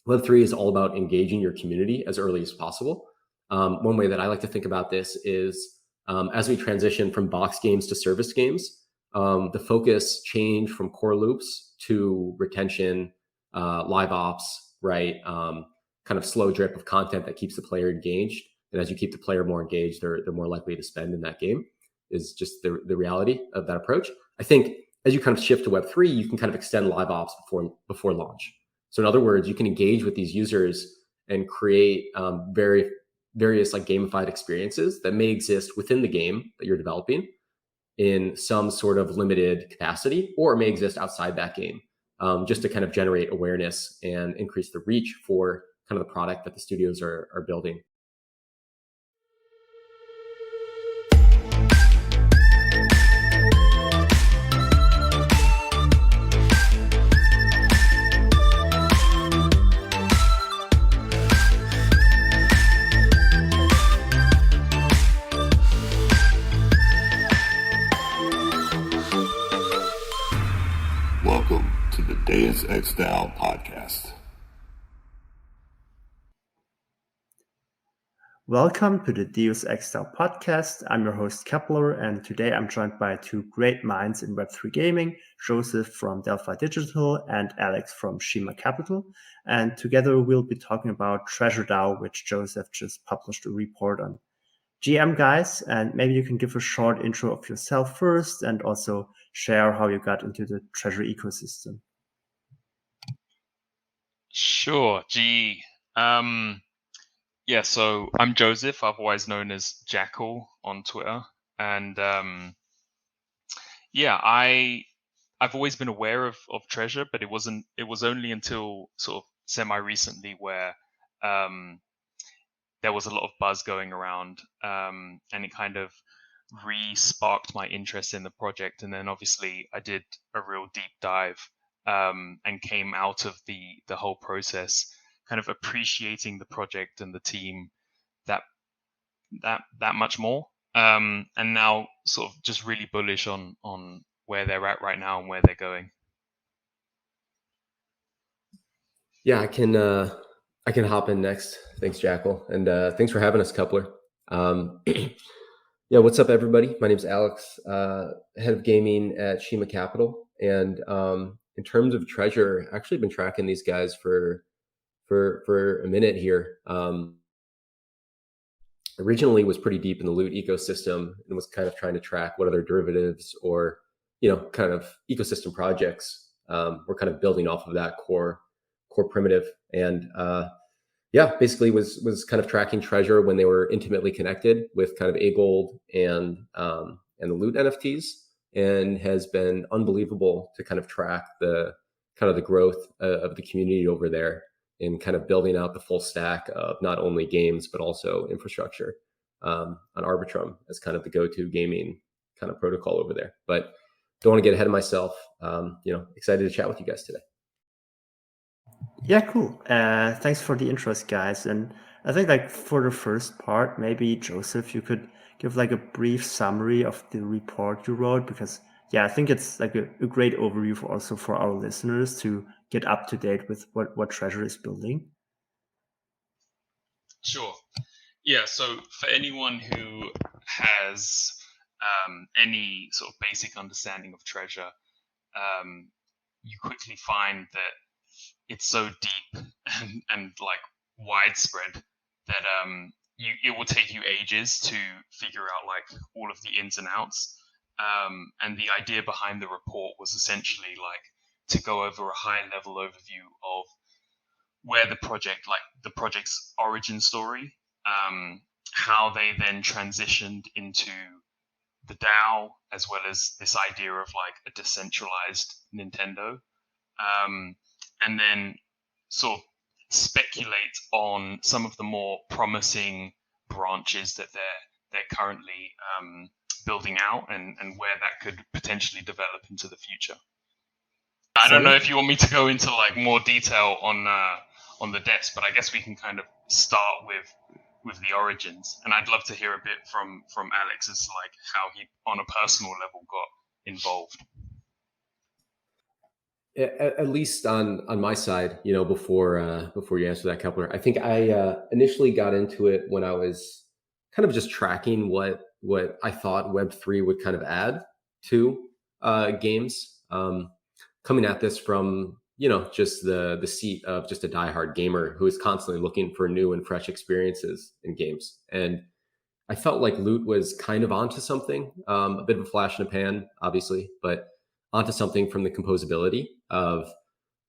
Web3 is all about engaging your community as early as possible. One way that I like to think about this is as we transition from box games to service games, the focus changed from core loops to retention, live ops, right? Kind of slow drip of content that keeps the player engaged. And as you keep the player more engaged, they're more likely to spend in that game, is just the reality of that approach. I think as you kind of shift to Web3, you can kind of extend live ops before launch. So in other words, you can engage with these users and create various like gamified experiences that may exist within the game that you're developing in some sort of limited capacity, or it may exist outside that game, just to kind of generate awareness and increase the reach for kind of the product that the studios are building. Welcome to the TreasureDAO podcast. Welcome to the TreasureDAO podcast. I'm your host Kepler, and today I'm joined by two great minds in Web3 gaming, Joseph from Delphi Digital and Alex from Shima Capital. And together we'll be talking about TreasureDAO, which Joseph just published a report on. GM guys, and maybe you can give a short intro of yourself first and also share how you got into the Treasure ecosystem. Sure, GE. Yeah, so I'm Joseph, otherwise known as Jackal on Twitter. And I've always been aware of Treasure, but it was only until sort of semi-recently where there was a lot of buzz going around, and it kind of re-sparked my interest in the project. And then obviously I did a real deep dive and came out of the whole process kind of appreciating the project and the team that much more. And now sort of just really bullish on where they're at right now and where they're going. Yeah, I can hop in next. Thanks, Jackal, and thanks for having us, Kepler. Yeah, what's up, everybody? My name's Alex, head of gaming at Shima Capital, and in terms of Treasure, I've actually been tracking these guys for a minute here. Originally was pretty deep in the loot ecosystem and was kind of trying to track what other derivatives or kind of ecosystem projects were kind of building off of that core primitive. And basically was kind of tracking Treasure when they were intimately connected with kind of A-Gold and the loot NFTs, and has been unbelievable to kind of track the growth of the community over there in kind of building out the full stack of not only games, but also infrastructure on Arbitrum as kind of the go-to gaming kind of protocol over there. But don't want to get ahead of myself. Excited to chat with you guys today. Yeah, cool. Thanks for the interest, guys. And I think for the first part, maybe Joseph, you could give a brief summary of the report you wrote, because I think it's a great overview also for our listeners to get up to date with what Treasure is building. Sure. Yeah. So for anyone who has any sort of basic understanding of Treasure, you quickly find that it's so deep and widespread that it will take you ages to figure out all of the ins and outs. And the idea behind the report was essentially to go over a high level overview of where the project's origin story, how they then transitioned into the DAO, as well as this idea of a decentralized Nintendo, and then sort of speculate on some of the more promising branches that they're currently building out, and where that could potentially develop into the future. I don't know if you want me to go into more detail on the depths, but I guess we can kind of start with the origins. And I'd love to hear a bit from Alex as how he, on a personal level, got involved. at least on my side, before you answer that, Kepler, I think I initially got into it when I was kind of just tracking what I thought Web3 would kind of add to games. Coming at this from just the seat of just a diehard gamer who is constantly looking for new and fresh experiences in games, and I felt like Loot was kind of onto something, a bit of a flash in the pan, obviously, but onto something from the composability of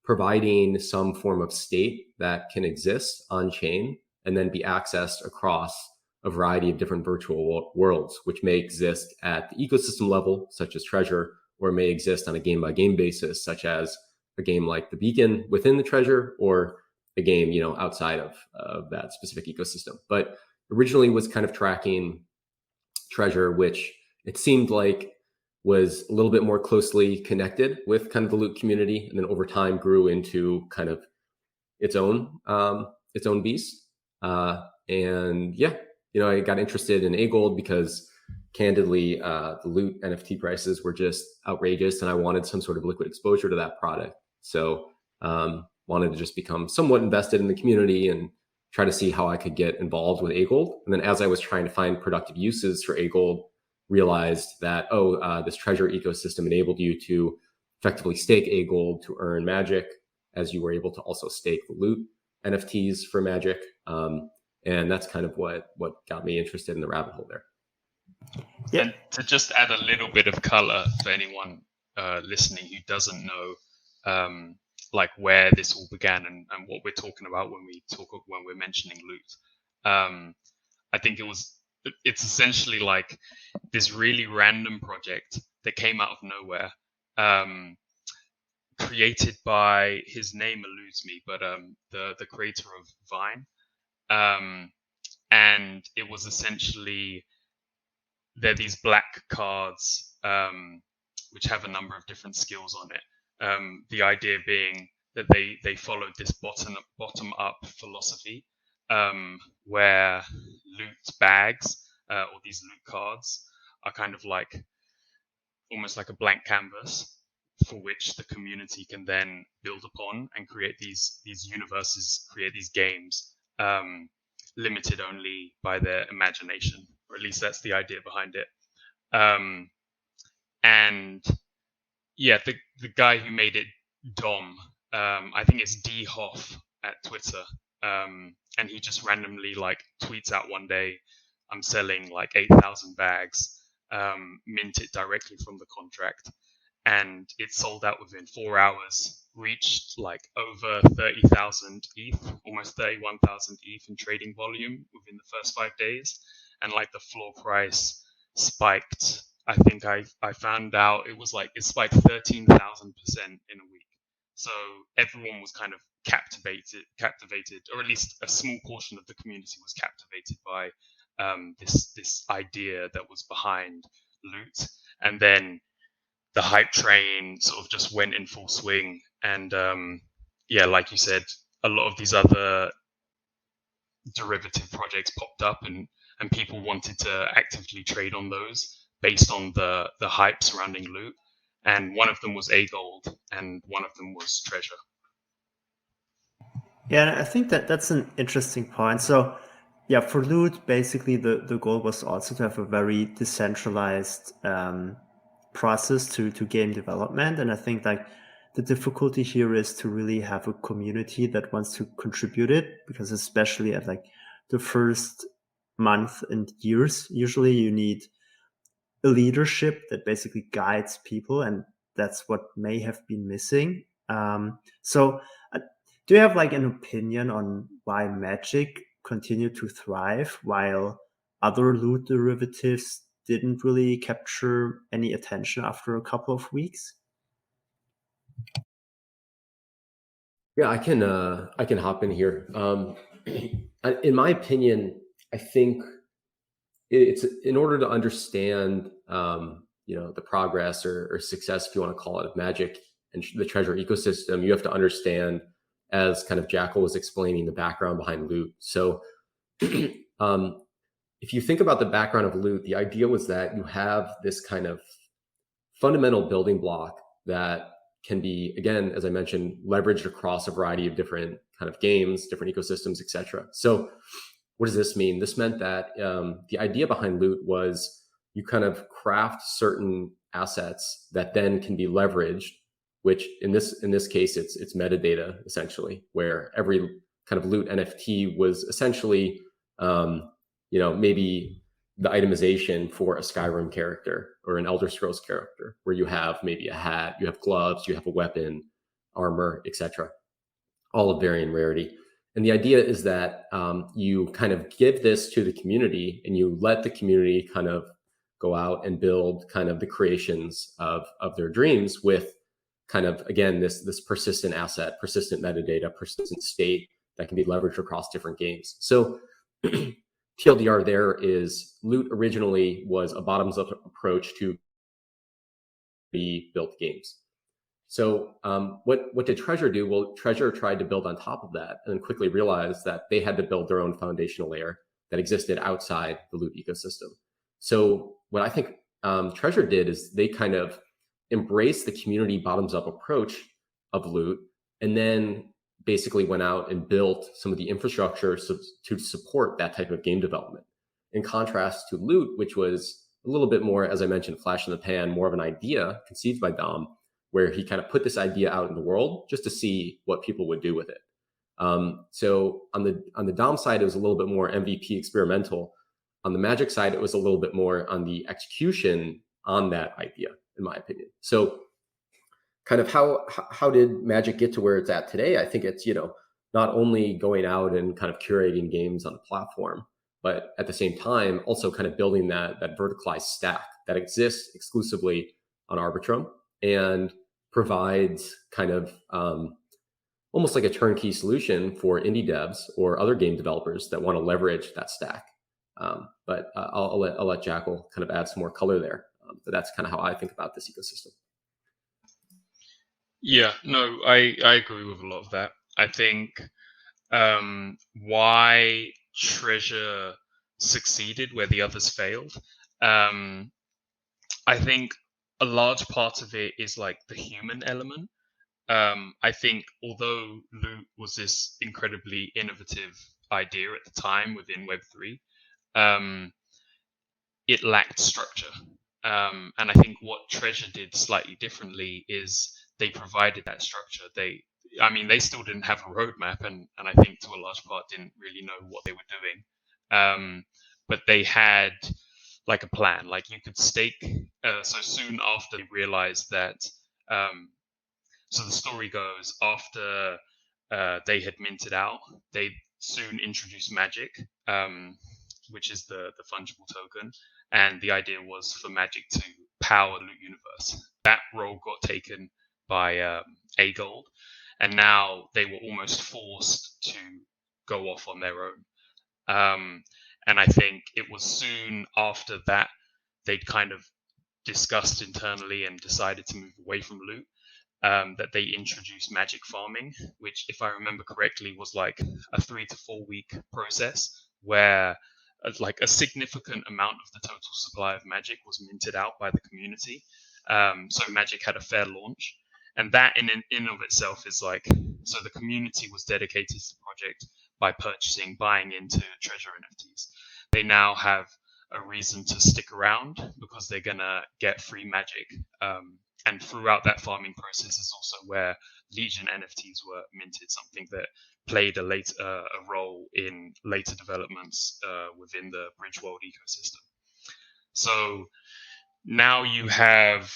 providing some form of state that can exist on chain and then be accessed across a variety of different virtual worlds, which may exist at the ecosystem level, such as Treasure, or may exist on a game by game basis, such as a game like the Beacon within the Treasure, or a game, outside of that specific ecosystem. But originally was kind of tracking Treasure, which it seemed like was a little bit more closely connected with kind of the Loot community, and then over time grew into kind of its own beast. And yeah, I got interested in A Gold because candidly, the Loot NFT prices were just outrageous, and I wanted some sort of liquid exposure to that product. So wanted to just become somewhat invested in the community and try to see how I could get involved with A Gold. And then as I was trying to find productive uses for A Gold, realized that, this Treasure ecosystem enabled you to effectively stake A Gold to earn magic, as you were able to also stake the Loot NFTs for magic. And that's kind of what got me interested in the rabbit hole there. Yeah. And to just add a little bit of color for anyone listening who doesn't know, like where this all began and what we're talking about when we're mentioning Loot. I think it's essentially like this really random project that came out of nowhere, created by, his name eludes me, but the creator of Vine, and it was essentially, they're these black cards which have a number of different skills on it. The idea being that they followed this bottom up philosophy, where loot bags or these loot cards are kind of like almost like a blank canvas for which the community can then build upon and create these universes, create these games, limited only by their imagination, or at least that's the idea behind it. And yeah, the guy who made it, Dom, I think it's D Hoff at Twitter, and he just randomly like tweets out one day, I'm selling like 8,000 bags, mint it directly from the contract, and it sold out within 4 hours, reached like over 30,000 ETH, almost 31,000 ETH in trading volume within the first 5 days, and like the floor price spiked. I think I found out it spiked 13,000% in a week. So everyone was kind of captivated, or at least a small portion of the community was captivated by this idea that was behind Loot. And then the hype train sort of just went in full swing. And yeah, like you said, a lot of these other derivative projects popped up, and people wanted to actively trade on those based on the hype surrounding Loot. And one of them was A Gold, and one of them was Treasure. Yeah, I think that's an interesting point. So yeah, for Loot, basically the goal was also to have a very decentralized process to game development. And I think like the difficulty here is to really have a community that wants to contribute it, because especially at like the first month and years, usually you need a leadership that basically guides people, and that's what may have been missing. So do you have like an opinion on why Magic continued to thrive while other Loot derivatives didn't really capture any attention after a couple of weeks? Yeah, I can hop in here. In my opinion, I think it's in order to understand the progress or success, if you want to call it, of Magic and the Treasure ecosystem, you have to understand, as kind of Jackal was explaining, the background behind Loot. So if you think about the background of Loot, the idea was that you have this kind of fundamental building block that can be, again, as I mentioned, leveraged across a variety of different kind of games, different ecosystems, etc. So what does this mean? This meant that the idea behind Loot was you kind of craft certain assets that then can be leveraged, which in this case, it's metadata essentially, where every kind of Loot NFT was essentially, maybe the itemization for a Skyrim character or an Elder Scrolls character, where you have maybe a hat, you have gloves, you have a weapon, armor, etc., all of varying rarity. And the idea is that you kind of give this to the community, and you let the community kind of go out and build kind of the creations of their dreams with kind of, again, this persistent asset, persistent metadata, persistent state that can be leveraged across different games. So TLDR there is Loot originally was a bottoms-up approach to built games. So what did Treasure do? Well, Treasure tried to build on top of that and then quickly realized that they had to build their own foundational layer that existed outside the Loot ecosystem. So what I think Treasure did is they kind of embraced the community bottoms-up approach of Loot, and then basically went out and built some of the infrastructure to support that type of game development. In contrast to Loot, which was a little bit more, as I mentioned, flash in the pan, more of an idea conceived by Dom, where he kind of put this idea out in the world just to see what people would do with it. So on the Dom side, it was a little bit more MVP experimental. On the Magic side, it was a little bit more on the execution on that idea, in my opinion. So kind of how did Magic get to where it's at today? I think it's, not only going out and kind of curating games on the platform, but at the same time, also kind of building that verticalized stack that exists exclusively on Arbitrum and provides kind of almost like a turnkey solution for indie devs or other game developers that want to leverage that stack. But I'll let Jackal kind of add some more color there. But that's kind of how I think about this ecosystem. Yeah, no, I agree with a lot of that. I think why Treasure succeeded where the others failed, I think a large part of it is like the human element. I think although Loot was this incredibly innovative idea at the time within Web3, it lacked structure. And I think what Treasure did slightly differently is they provided that structure. They still didn't have a roadmap, and I think to a large part didn't really know what they were doing. But they had like a plan. Like you could stake. So soon after they realized that, so the story goes, after they had minted out, they soon introduced Magic, which is the fungible token. And the idea was for Magic to power Loot Universe. That role got taken by A-Gold, and now they were almost forced to go off on their own. And I think it was soon after that they'd kind of discussed internally and decided to move away from Loot, that they introduced Magic farming, which, if I remember correctly, was like a 3 to 4 week process where like a significant amount of the total supply of Magic was minted out by the community. So Magic had a fair launch. And that in of itself is like, so the community was dedicated to the project by buying into Treasure NFTs. They now have a reason to stick around because they're going to get free Magic. And throughout that farming process is also where Legion NFTs were minted, something that played a role in later developments within the Bridge World ecosystem. So now you have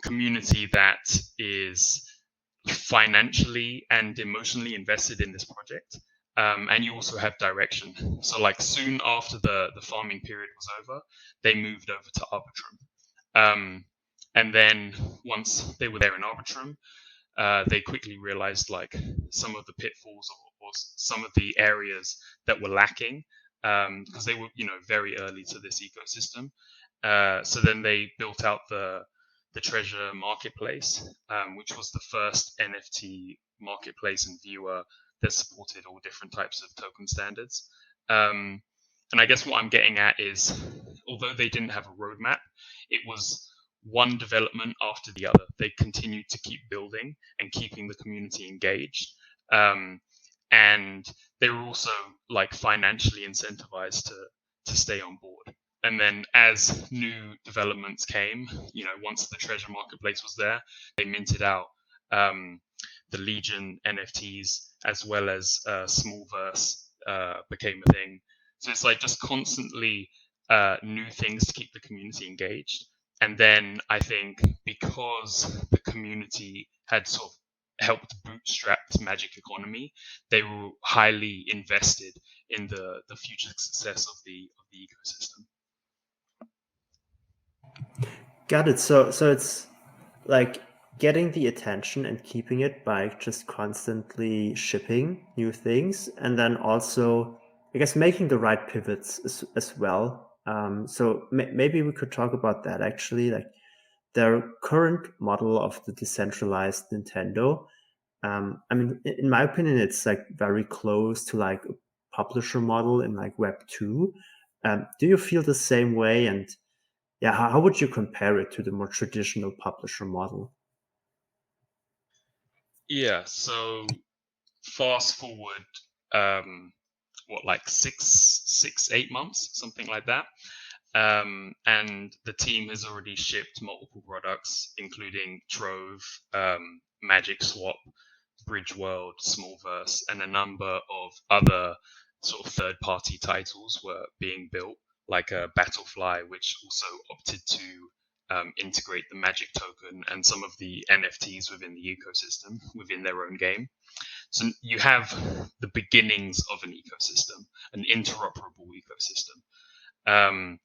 community that is financially and emotionally invested in this project, and you also have direction. So like soon after the farming period was over, they moved over to Arbitrum, and then once they were there in Arbitrum, they quickly realized like some of the pitfalls or some of the areas that were lacking, because they were very early to this ecosystem. So then they built out the Treasure marketplace, which was the first NFT marketplace and viewer that supported all different types of token standards. And I guess what I'm getting at is, although they didn't have a roadmap, it was one development after the other. They continued to keep building and keeping the community engaged. And they were also like financially incentivized to stay on board. And then as new developments came, once the Treasure Marketplace was there, they minted out the Legion NFTs, as well as Smallverse became a thing. So it's like just constantly new things to keep the community engaged. And then I think because the community had sort of helped bootstrap the Magic economy, they were highly invested in the future success of the ecosystem. Got it. So it's like getting the attention and keeping it by just constantly shipping new things, and then also, I guess, making the right pivots as well. So maybe we could talk about that actually, like their current model of the decentralized Nintendo. I mean, in my opinion, it's like very close to like a publisher model in like Web 2. Do you feel the same way? And yeah, how would you compare it to the more traditional publisher model? Yeah, so fast forward, like 8 months, something like that. And the team has already shipped multiple products, including Trove, Magic Swap, Bridge World, Smallverse, and a number of other sort of third-party titles were being built, like Battlefly, which also opted to integrate the Magic token and some of the NFTs within the ecosystem within their own game. So you have the beginnings of an ecosystem, an interoperable ecosystem.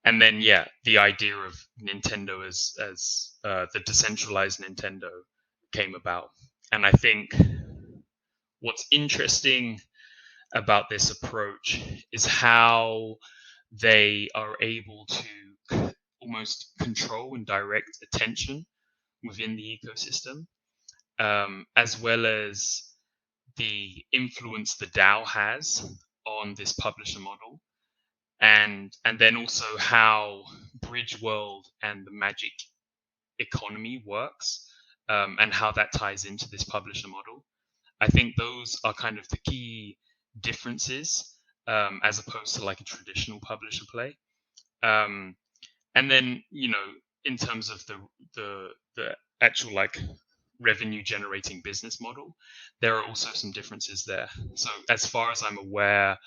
And then, the idea of Nintendo as the decentralized Nintendo came about. And I think what's interesting about this approach is how they are able to almost control and direct attention within the ecosystem, as well as the influence the DAO has on this publisher model. And then also how Bridge World and the Magic economy works, and how that ties into this publisher model. I think those are kind of the key differences, as opposed to like a traditional publisher play. And then, in terms of the actual like revenue generating business model, there are also some differences there. So as far as I'm aware,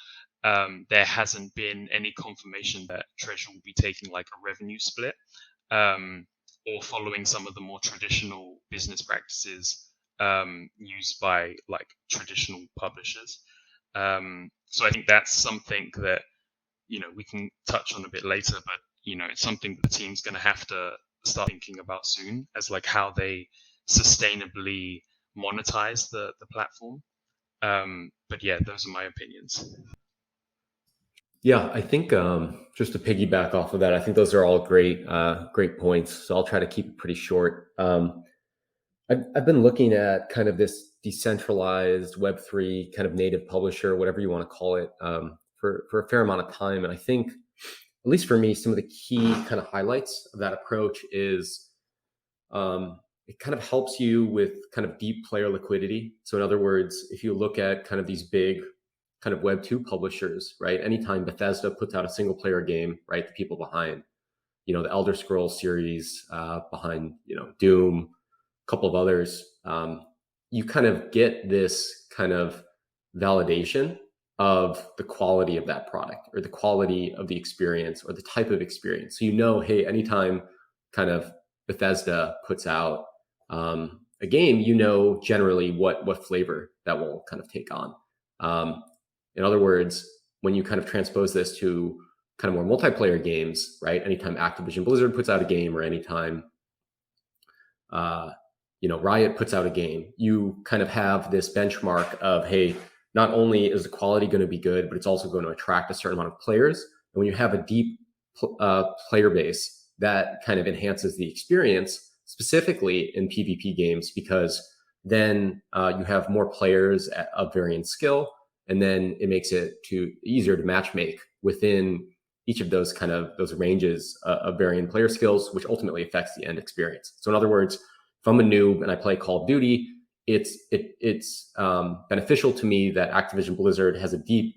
there hasn't been any confirmation that Treasure will be taking like a revenue split, or following some of the more traditional business practices used by like traditional publishers. So I think that's something that, we can touch on a bit later, but, it's something that the team's going to have to start thinking about soon, as like how they sustainably monetize the platform. But yeah, those are my opinions. Yeah, I think just to piggyback off of that, I think those are all great points. So I'll try to keep it pretty short. I've been looking at kind of this decentralized Web3 kind of native publisher, whatever you want to call it, for a fair amount of time. And I think, at least for me, some of the key kind of highlights of that approach is it kind of helps you with kind of deep player liquidity. So in other words, if you look at kind of these big kind of Web 2 publishers, right? Anytime Bethesda puts out a single player game, right? The people behind, the Elder Scrolls series, behind, Doom, a couple of others, you kind of get this kind of validation of the quality of that product, or the quality of the experience, or the type of experience. So, hey, anytime kind of Bethesda puts out a game, generally what flavor that will kind of take on. In other words, when you kind of transpose this to kind of more multiplayer games, right? Anytime Activision Blizzard puts out a game, or anytime, Riot puts out a game, you kind of have this benchmark of, hey, not only is the quality going to be good, but it's also going to attract a certain amount of players. And when you have a deep player base, that kind of enhances the experience, specifically in PvP games, because then you have more players of varying skill. And then it makes it easier to matchmake within, each of those those ranges of varying player skills, which ultimately affects the end experience. So in other words, if I'm a noob and I play Call of Duty, it's beneficial to me that Activision Blizzard has a deep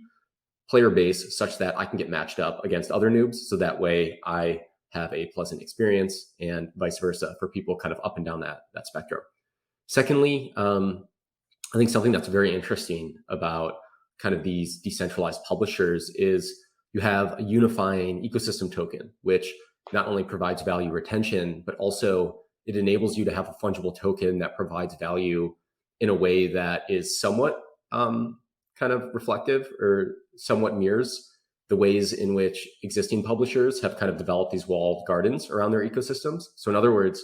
player base such that I can get matched up against other noobs. So that way I have a pleasant experience, and vice versa for people kind of up and down that spectrum. Secondly, I think something that's very interesting about kind of these decentralized publishers is you have a unifying ecosystem token, which not only provides value retention, but also it enables you to have a fungible token that provides value in a way that is somewhat kind of reflective or somewhat mirrors the ways in which existing publishers have kind of developed these walled gardens around their ecosystems. So in other words,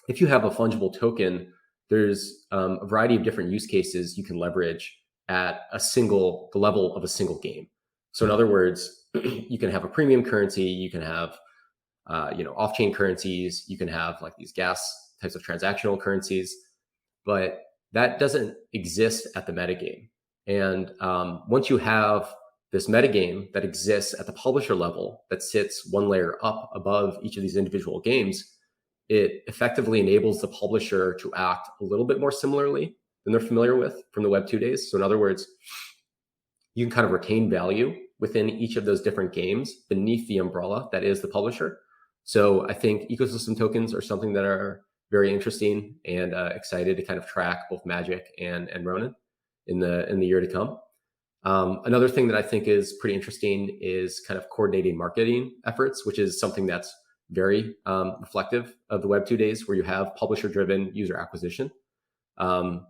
if you have a fungible token, there's a variety of different use cases you can leverage at the level of a single game. So in other words, you can have a premium currency, you can have off-chain currencies, you can have like these gas types of transactional currencies, but that doesn't exist at the metagame. And once you have this metagame that exists at the publisher level that sits one layer up above each of these individual games, it effectively enables the publisher to act a little bit more similarly than they're familiar with from the Web 2 days. So in other words, you can kind of retain value within each of those different games beneath the umbrella that is the publisher. So I think ecosystem tokens are something that are very interesting, and excited to kind of track both Magic and Ronin in the year to come. Another thing that I think is pretty interesting is kind of coordinating marketing efforts, which is something that's very reflective of the Web 2 days, where you have publisher-driven user acquisition,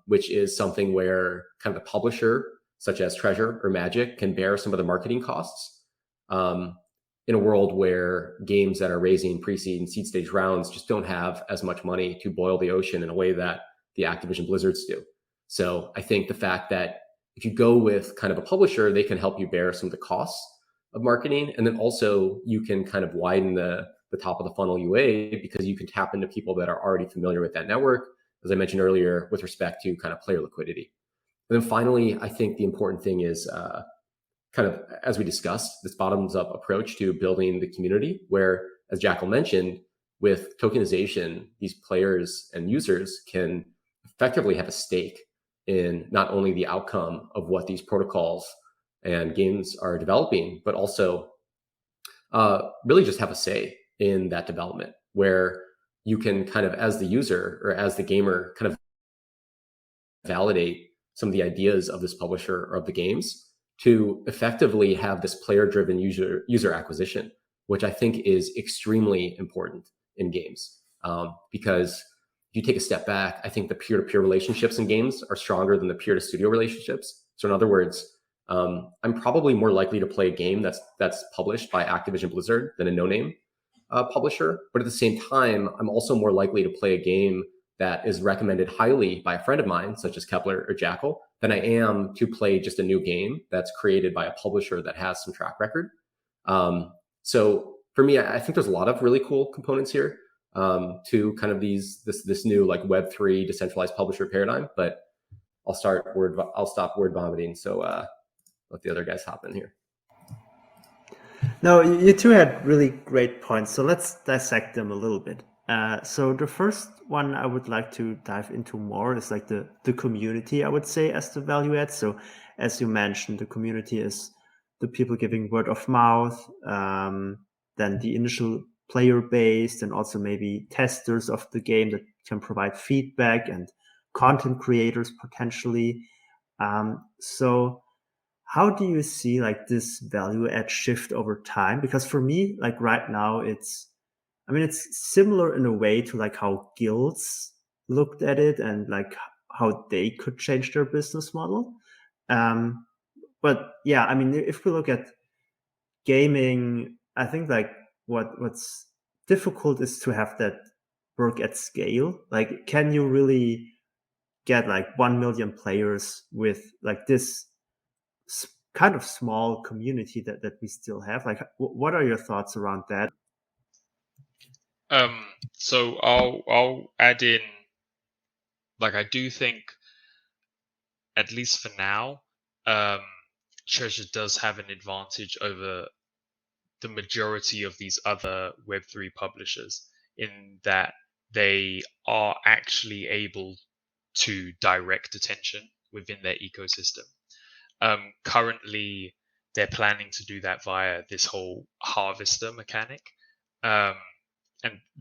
which is something where kind of the publisher, such as Treasure or Magic, can bear some of the marketing costs in a world where games that are raising pre-seed and seed stage rounds just don't have as much money to boil the ocean in a way that the Activision Blizzards do. So I think the fact that if you go with kind of a publisher, they can help you bear some of the costs of marketing. And then also you can kind of widen the top of the funnel UA, because you can tap into people that are already familiar with that network, as I mentioned earlier, with respect to kind of player liquidity. And then finally, I think the important thing is kind of, as we discussed, this bottoms up approach to building the community, where, as Jackal mentioned, with tokenization, these players and users can effectively have a stake in not only the outcome of what these protocols and games are developing, but also really just have a say in that development, where you can kind of, as the user or as the gamer, kind of validate some of the ideas of this publisher or of the games to effectively have this player-driven user acquisition, which I think is extremely important in games. Because if you take a step back, I think the peer-to-peer relationships in games are stronger than the peer-to-studio relationships. So in other words, I'm probably more likely to play a game that's published by Activision Blizzard than a no-name publisher. But at the same time, I'm also more likely to play a game that is recommended highly by a friend of mine, such as Kepler or Jackal, than I am to play just a new game that's created by a publisher that has some track record. So for me, I think there's a lot of really cool components here to kind of this new like Web3 decentralized publisher paradigm. But I'll stop word vomiting. So let the other guys hop in here. No, you two had really great points. So let's dissect them a little bit. So the first one I would like to dive into more is like the community, I would say, as the value add. So as you mentioned, the community is the people giving word of mouth, then the initial player base, and also maybe testers of the game that can provide feedback, and content creators potentially. So how do you see like this value add shift over time? Because for me, like right now, it's similar in a way to like how guilds looked at it and like how they could change their business model. But yeah, I mean, if we look at gaming, I think like what's difficult is to have that work at scale. Like, can you really get like 1 million players with like this kind of small community that we still have? Like, what are your thoughts around that? So I'll add in, like, I do think, at least for now, Treasure does have an advantage over the majority of these other Web3 publishers, in that they are actually able to direct attention within their ecosystem. Currently, they're planning to do that via this whole harvester mechanic. And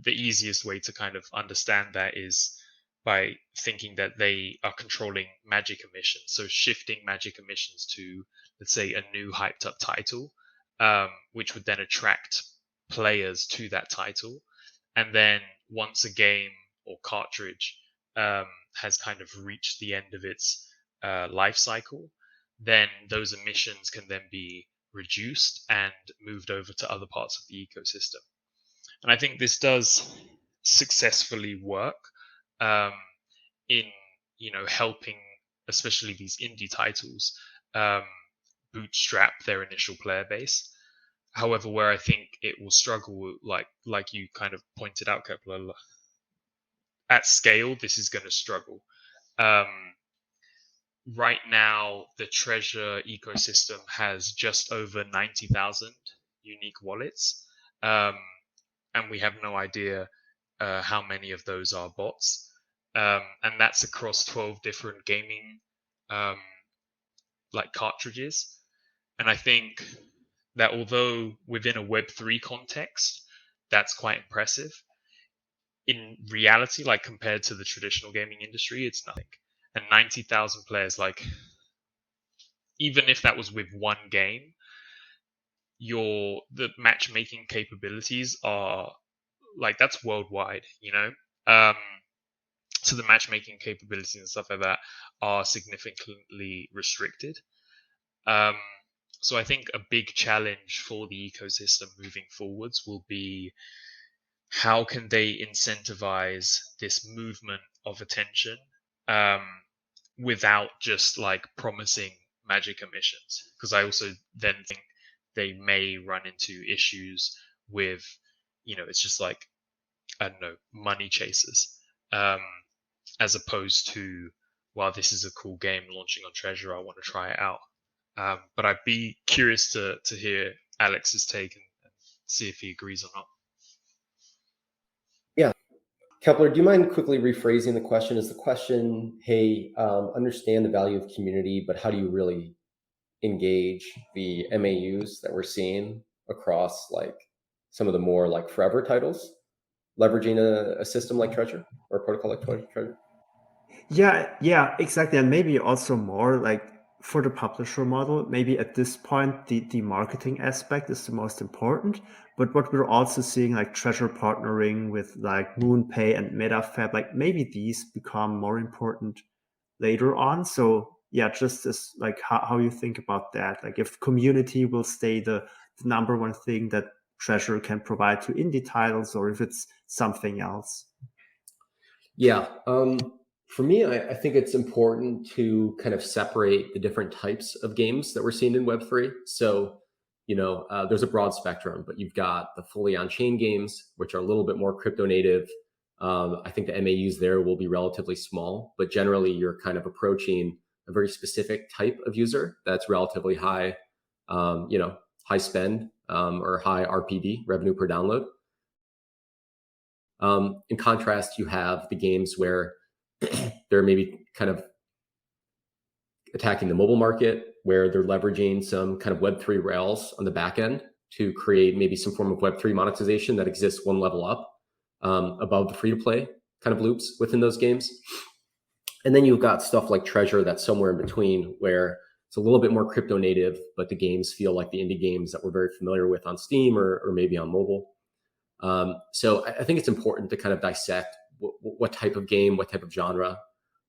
the easiest way to kind of understand that is by thinking that they are controlling magic emissions. So shifting magic emissions to, let's say, a new hyped up title, which would then attract players to that title. And then once a game or cartridge has kind of reached the end of its life cycle, then those emissions can then be reduced and moved over to other parts of the ecosystem. And I think this does successfully work in, helping especially these indie titles bootstrap their initial player base. However, where I think it will struggle, like you kind of pointed out, Kepler, at scale, this is going to struggle. Right now, the Treasure ecosystem has just over 90,000 unique wallets. And we have no idea how many of those are bots. And that's across 12 different gaming cartridges. And I think that although within a Web3 context, that's quite impressive, in reality, like compared to the traditional gaming industry, it's nothing. And 90,000 players, even if that was with one game, the matchmaking capabilities are that's worldwide, so the matchmaking capabilities and stuff like that are significantly restricted. So I think a big challenge for the ecosystem moving forwards will be, how can they incentivize this movement of attention without just promising magic emissions? Because I also then think they may run into issues with, it's just I don't know, money chasers, as opposed to, well, this is a cool game launching on Treasure, I want to try it out. But I'd be curious to hear Alex's take and see if he agrees or not. Yeah. Kepler, do you mind quickly rephrasing the question? Is the question, hey, understand the value of community, but how do you really engage the MAUs that we're seeing across some of the more forever titles, leveraging a system like Treasure or a protocol like Treasure? Yeah, exactly. And maybe also more for the publisher model, maybe at this point, the marketing aspect is the most important. But what we're also seeing, Treasure partnering with MoonPay and MetaFab, maybe these become more important later on. So yeah, just as how you think about that, if community will stay the number one thing that Treasure can provide to indie titles, or if it's something else. Yeah. For me, I think it's important to kind of separate the different types of games that we're seeing in Web3. So, there's a broad spectrum, but you've got the fully on-chain games, which are a little bit more crypto native. I think the MAUs there will be relatively small, but generally you're kind of approaching a very specific type of user that's relatively high, high spend or high RPD, revenue per download. In contrast, you have the games where they're maybe kind of attacking the mobile market, where they're leveraging some kind of Web3 rails on the back end to create maybe some form of Web3 monetization that exists one level up above the free-to-play kind of loops within those games. And then you've got stuff like Treasure that's somewhere in between, where it's a little bit more crypto native, but the games feel like the indie games that we're very familiar with on Steam or maybe on mobile. So I think it's important to kind of dissect what type of game, what type of genre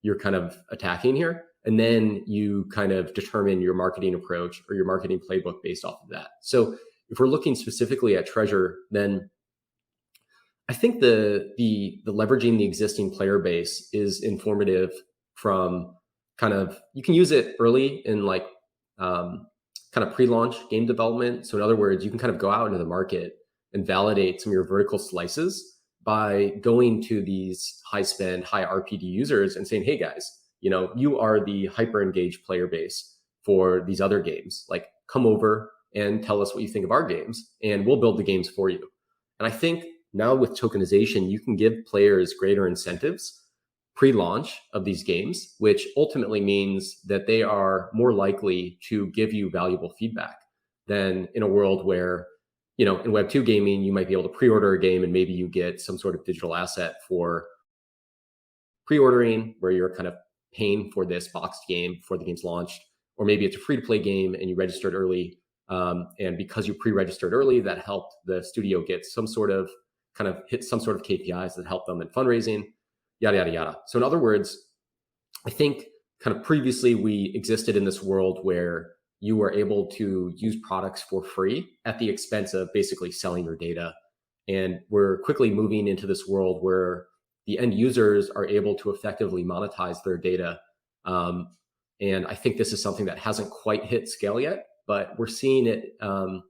you're kind of attacking here. And then you kind of determine your marketing approach or your marketing playbook based off of that. So if we're looking specifically at Treasure, then I think the leveraging the existing player base is informative from kind of, you can use it early in kind of pre-launch game development. So in other words, you can kind of go out into the market and validate some of your vertical slices by going to these high spend, high RPD users and saying, hey guys, you are the hyper engaged player base for these other games. Come over, and tell us what you think of our games, and we'll build the games for you. And I think now with tokenization, you can give players greater incentives pre-launch of these games, which ultimately means that they are more likely to give you valuable feedback than in a world where, in Web2 gaming, you might be able to pre-order a game and maybe you get some sort of digital asset for pre-ordering, where you're kind of paying for this boxed game before the game's launched, or maybe it's a free-to-play game and you registered early. And because you pre-registered early, that helped the studio get some sort of hit some sort of KPIs that help them in fundraising, yada, yada, yada. So in other words, I think kind of previously we existed in this world where you were able to use products for free at the expense of basically selling your data. And we're quickly moving into this world where the end users are able to effectively monetize their data. And I think this is something that hasn't quite hit scale yet, but we're seeing it kind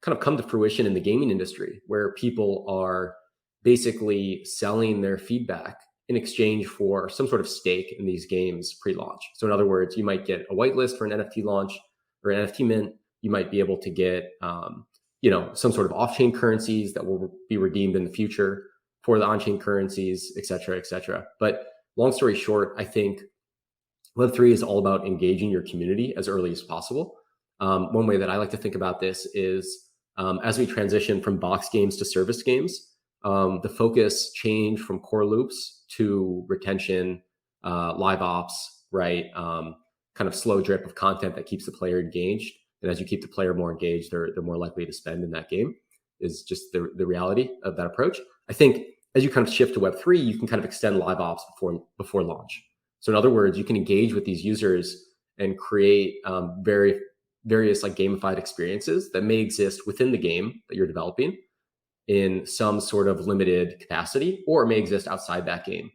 of come to fruition in the gaming industry, where people are basically selling their feedback in exchange for some sort of stake in these games pre-launch. So in other words, you might get a whitelist for an NFT launch or an NFT mint. You might be able to get some sort of off-chain currencies that will be redeemed in the future for the on-chain currencies, et cetera, et cetera. But long story short, I think Web3 is all about engaging your community as early as possible. One way that I like to think about this is as we transition from box games to service games, the focus changed from core loops to retention, live ops, right? Kind of slow drip of content that keeps the player engaged. And as you keep the player more engaged, they're more likely to spend in that game, is just the reality of that approach. I think as you kind of shift to Web3, you can kind of extend live ops before launch. So in other words, you can engage with these users and create various like gamified experiences that may exist within the game that you're developing in some sort of limited capacity, or it may exist outside that game,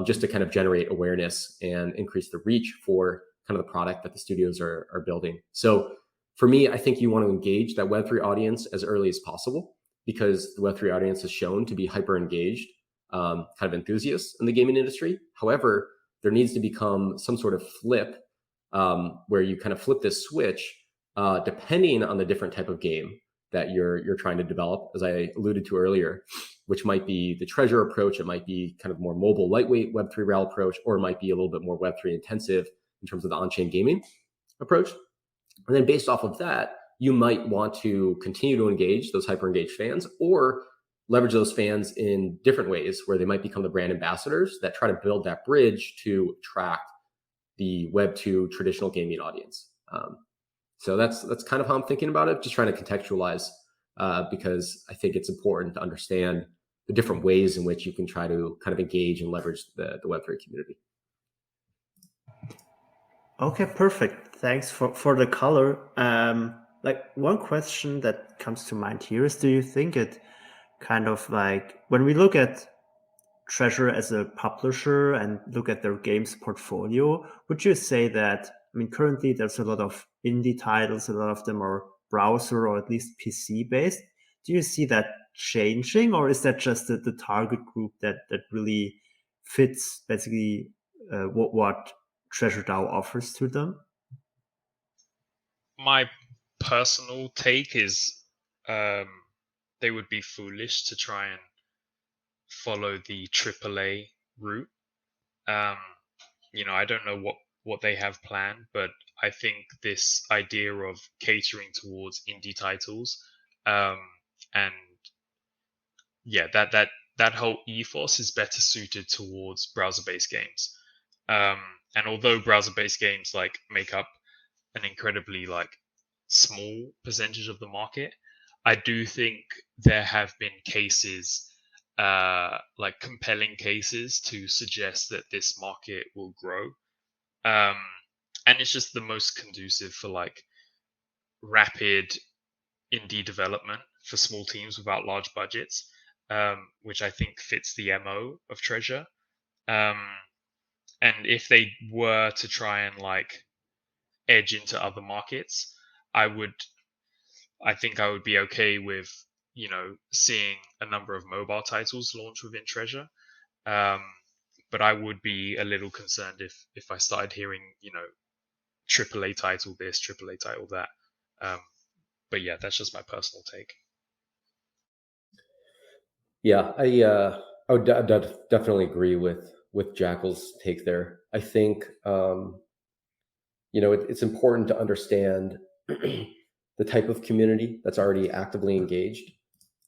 just to kind of generate awareness and increase the reach for kind of the product that the studios are building. So for me, I think you want to engage that Web3 audience as early as possible, because the Web3 audience is shown to be hyper engaged, kind of enthusiasts in the gaming industry. However, there needs to become some sort of flip where you kind of flip this switch depending on the different type of game that you're trying to develop, as I alluded to earlier, which might be the Treasure approach. It might be kind of more mobile, lightweight Web3 RAL approach, or it might be a little bit more Web3 intensive in terms of the on-chain gaming approach. And then based off of that, you might want to continue to engage those hyper-engaged fans, or leverage those fans in different ways where they might become the brand ambassadors that try to build that bridge to attract the Web2 traditional gaming audience. So that's kind of how I'm thinking about it, just trying to contextualize, because I think it's important to understand the different ways in which you can try to kind of engage and leverage the Web3 community. Okay, perfect. Thanks for the color. Like one question that comes to mind here is, do you think it kind of like, when we look at Treasure as a publisher and look at their games portfolio, would you say that, I mean, currently there's a lot of indie titles, a lot of them are browser or at least PC based. Do you see that changing, or is that just the target group that really fits basically what TreasureDAO offers to them? My personal take is they would be foolish to try and follow the AAA route. I don't know what they have planned, but I think this idea of catering towards indie titles, and yeah, that whole ethos is better suited towards browser-based games. And although browser-based games like make up an incredibly like small percentage of the market, I do think there have been cases, like compelling cases, to suggest that this market will grow. And it's just the most conducive for like rapid indie development for small teams without large budgets, which I think fits the MO of Treasure. And if they were to try and like edge into other markets, I think I would be okay with, seeing a number of mobile titles launch within Treasure. But I would be a little concerned if I started hearing, AAA title this, AAA title that. But yeah, that's just my personal take. Yeah, I would definitely agree with Jackal's take there. I think it's important to understand the type of community that's already actively engaged,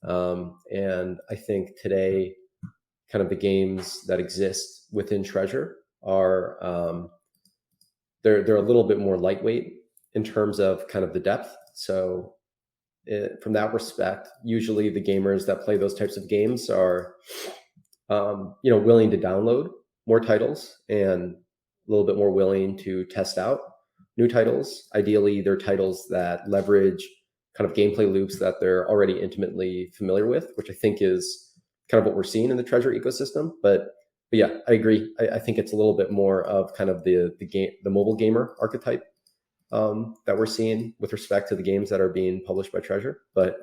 and I think today, kind of the games that exist within Treasure are they're a little bit more lightweight in terms of kind of the depth. So from that respect, usually the gamers that play those types of games are willing to download more titles and a little bit more willing to test out new titles. Ideally, they're titles that leverage kind of gameplay loops that they're already intimately familiar with, which I think is kind of what we're seeing in the Treasure ecosystem. But yeah, I agree. I think it's a little bit more of kind of the mobile gamer archetype that we're seeing with respect to the games that are being published by Treasure. But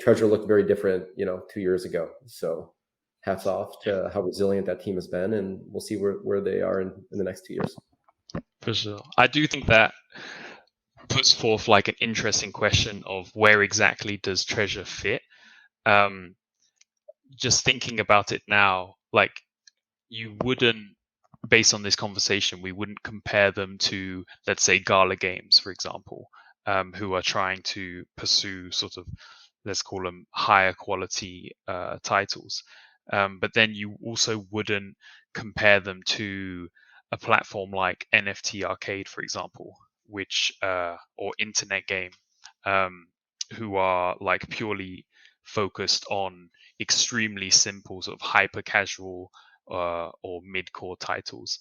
Treasure looked very different, 2 years ago. So hats off to how resilient that team has been, and we'll see where they are in the next 2 years. For sure. I do think that puts forth like an interesting question of where exactly does Treasure fit. Just thinking about it now, like you wouldn't, based on this conversation, we wouldn't compare them to, let's say, Gala Games, for example, who are trying to pursue sort of, let's call them higher quality titles. But then you also wouldn't compare them to a platform like NFT Arcade, for example, which or Internet Game, who are like purely focused on extremely simple, sort of hyper casual or mid-core titles.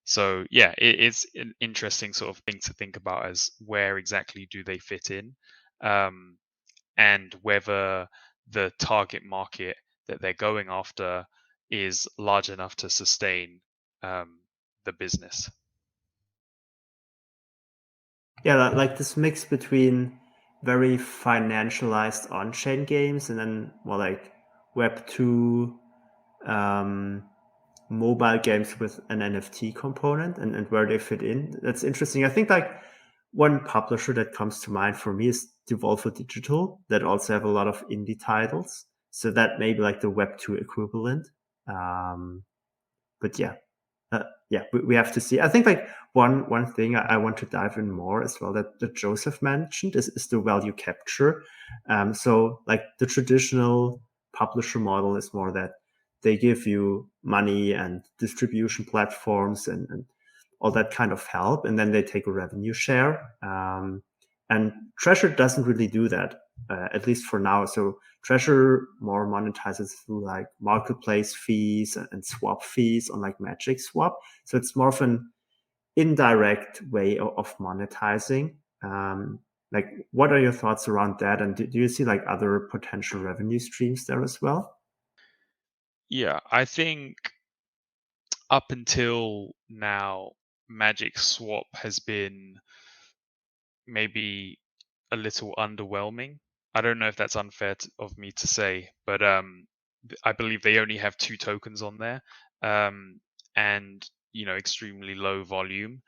So yeah, it's an interesting sort of thing to think about as where exactly do they fit in, and whether the target market that they're going after is large enough to sustain the business. Yeah, like this mix between very financialized on-chain games and then more like Web2 mobile games with an NFT component and where they fit in. That's interesting. I think like one publisher that comes to mind for me is Devolver Digital, that also have a lot of indie titles. So that may be like the Web2 equivalent. But yeah, we have to see. I think like one thing I want to dive in more as well that Joseph mentioned is the value capture. So like the traditional publisher model is more that they give you money and distribution platforms and all that kind of help, and then they take a revenue share. And Treasure doesn't really do that, at least for now. So Treasure more monetizes through like marketplace fees and swap fees on like Magic Swap. So it's more of an indirect way of monetizing. Like, what are your thoughts around that? And do you see like other potential revenue streams there as well? Yeah, I think up until now, Magic Swap has been maybe a little underwhelming. I don't know if that's unfair of me to say, but I believe they only have 2 tokens on there, and extremely low volume,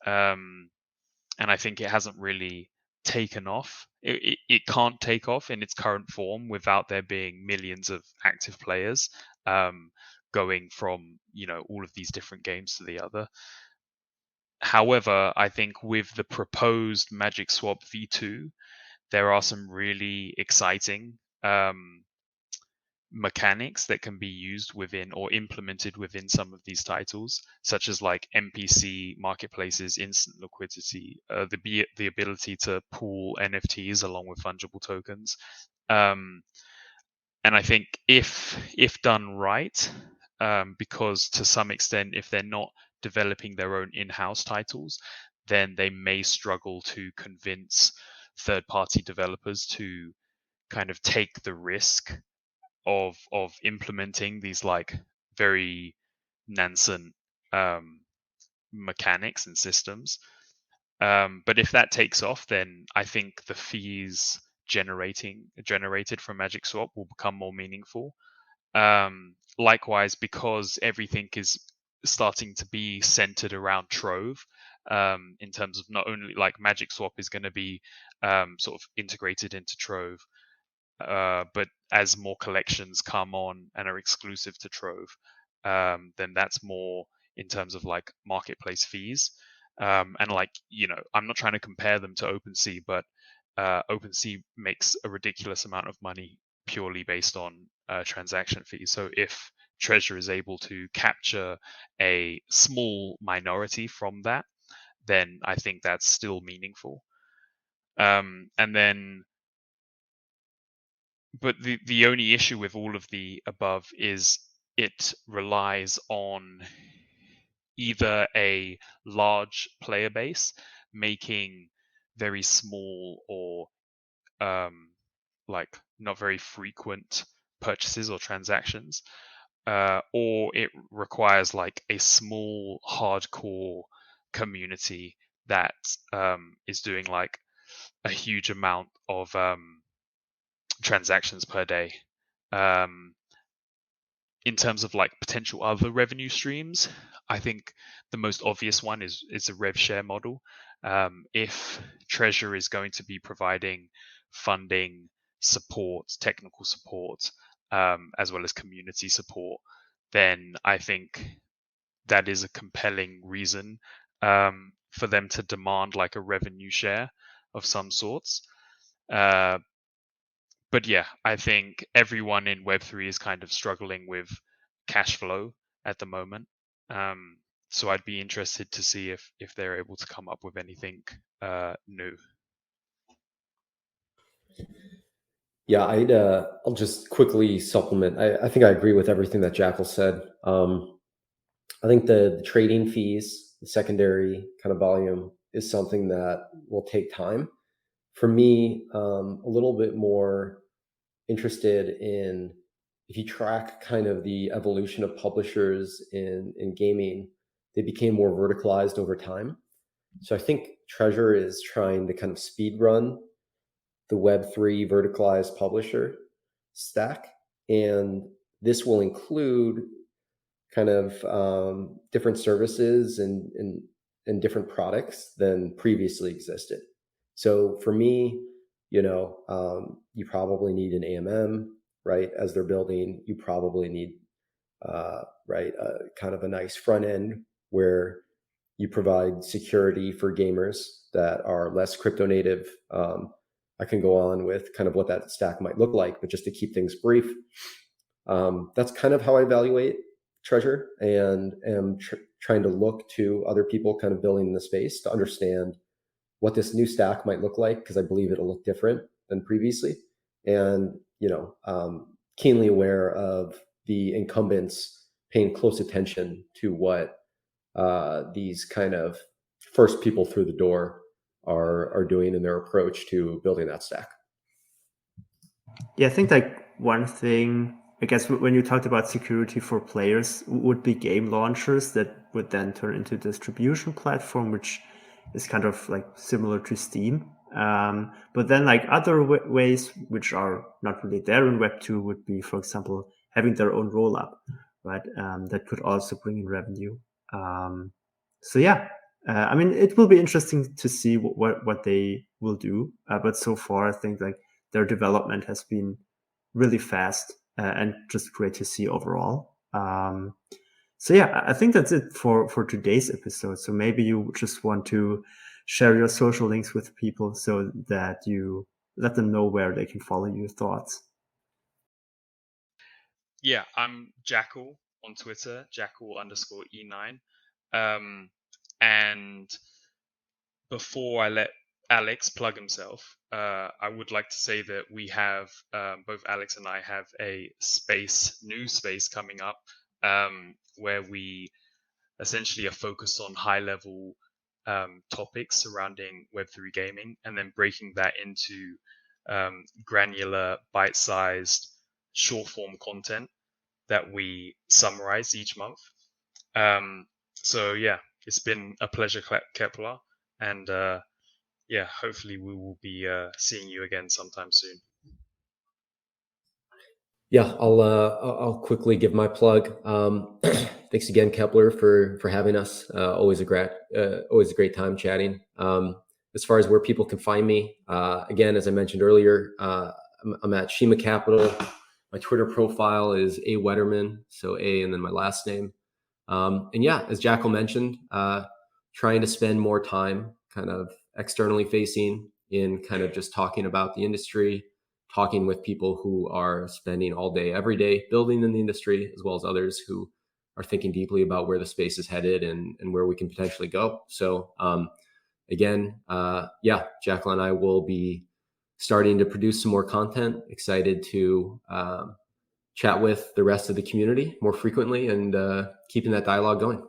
and I think it hasn't really taken off. It can't take off in its current form without there being millions of active players, going from all of these different games to the other. However, I think with the proposed Magic Swap V2, there are some really exciting mechanics that can be used within or implemented within some of these titles, such as like NPC marketplaces, instant liquidity, the ability to pool NFTs along with fungible tokens. And I think if done right, because to some extent, if they're not developing their own in-house titles, then they may struggle to convince third-party developers to kind of take the risk of implementing these like very nascent mechanics and systems. But if that takes off, then I think the fees generated from Magic Swap will become more meaningful. Likewise, because everything is starting to be centered around Trove, in terms of not only like Magic Swap is going to be sort of integrated into Trove, but as more collections come on and are exclusive to Trove, then that's more in terms of like marketplace fees. And like, I'm not trying to compare them to OpenSea, but OpenSea makes a ridiculous amount of money purely based on transaction fees. So if Treasure is able to capture a small minority from that, then I think that's still meaningful. And then, but the only issue with all of the above is it relies on either a large player base making very small or like not very frequent purchases or transactions, or it requires like a small hardcore community that is doing like a huge amount of transactions per day. In terms of like potential other revenue streams, I think the most obvious one is a rev share model. If Treasure is going to be providing funding, support, technical support, as well as community support, then I think that is a compelling reason for them to demand like a revenue share of some sorts. But yeah, I think everyone in Web3 is kind of struggling with cash flow at the moment. So I'd be interested to see if they're able to come up with anything new. Yeah, I'll just quickly supplement. I think I agree with everything that Jackal said. I think the trading fees, the secondary kind of volume, is something that will take time. For me, a little bit more interested in, if you track kind of the evolution of publishers in gaming, they became more verticalized over time. So I think Treasure is trying to kind of speed run the Web3 verticalized publisher stack. And this will include kind of different services and different products than previously existed. So for me, you probably need an AMM, right? As they're building, you probably need, kind of a nice front end where you provide security for gamers that are less crypto native. I can go on with kind of what that stack might look like, but just to keep things brief, that's kind of how I evaluate Treasure, and am trying to look to other people kind of building in the space to understand what this new stack might look like, because I believe it'll look different than previously. And, keenly aware of the incumbents paying close attention to what these kind of first people through the door are doing in their approach to building that stack. Yeah, I think like one thing, I guess, when you talked about security for players, would be game launchers that would then turn into distribution platform, which is kind of like similar to Steam. But then like other ways which are not really there in Web 2 would be, for example, having their own roll-up, right? That could also bring in revenue. So yeah, I mean, it will be interesting to see what they will do. But so far, I think like their development has been really fast and just great to see overall. So yeah, I think that's it for today's episode. So maybe you just want to share your social links with people so that you let them know where they can follow your thoughts. Yeah, I'm Jackal on Twitter, Jackal_E9. And before I let Alex plug himself, I would like to say that we have, both Alex and I have a new space coming up, where we essentially are focused on high-level topics surrounding Web3 gaming, and then breaking that into granular, bite-sized, short-form content that we summarize each month. So yeah, it's been a pleasure, Kepler, and yeah, hopefully we will be seeing you again sometime soon. Yeah, I'll quickly give my plug. Thanks again, Kepler, for having us. Always a great time chatting. As far as where people can find me, again, as I mentioned earlier, I'm at Shima Capital. My Twitter profile is awettermann, so A and then my last name. And yeah, as Jackal mentioned, trying to spend more time kind of externally facing in kind of just talking about the industry, talking with people who are spending all day, every day building in the industry, as well as others who are thinking deeply about where the space is headed and where we can potentially go. So again, Jackal and I will be starting to produce some more content. Excited to chat with the rest of the community more frequently and keeping that dialogue going.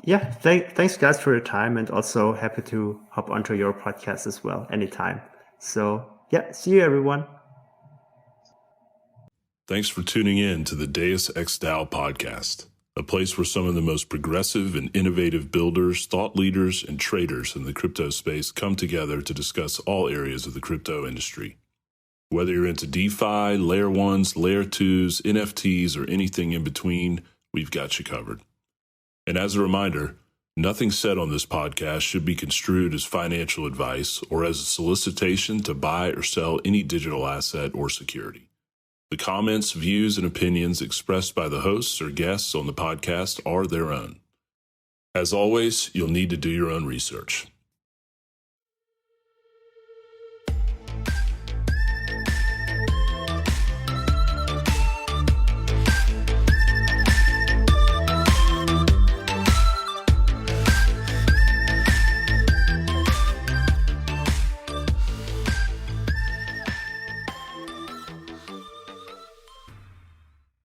Yeah, thanks guys for your time, and also happy to hop onto your podcast as well anytime. So yeah, see you everyone. Thanks for tuning in to the Deus Ex DAO podcast, a place where some of the most progressive and innovative builders, thought leaders, and traders in the crypto space come together to discuss all areas of the crypto industry. Whether you're into DeFi, Layer 1s, Layer 2s, NFTs, or anything in between, we've got you covered. And as a reminder, nothing said on this podcast should be construed as financial advice or as a solicitation to buy or sell any digital asset or security. The comments, views, and opinions expressed by the hosts or guests on the podcast are their own. As always, you'll need to do your own research.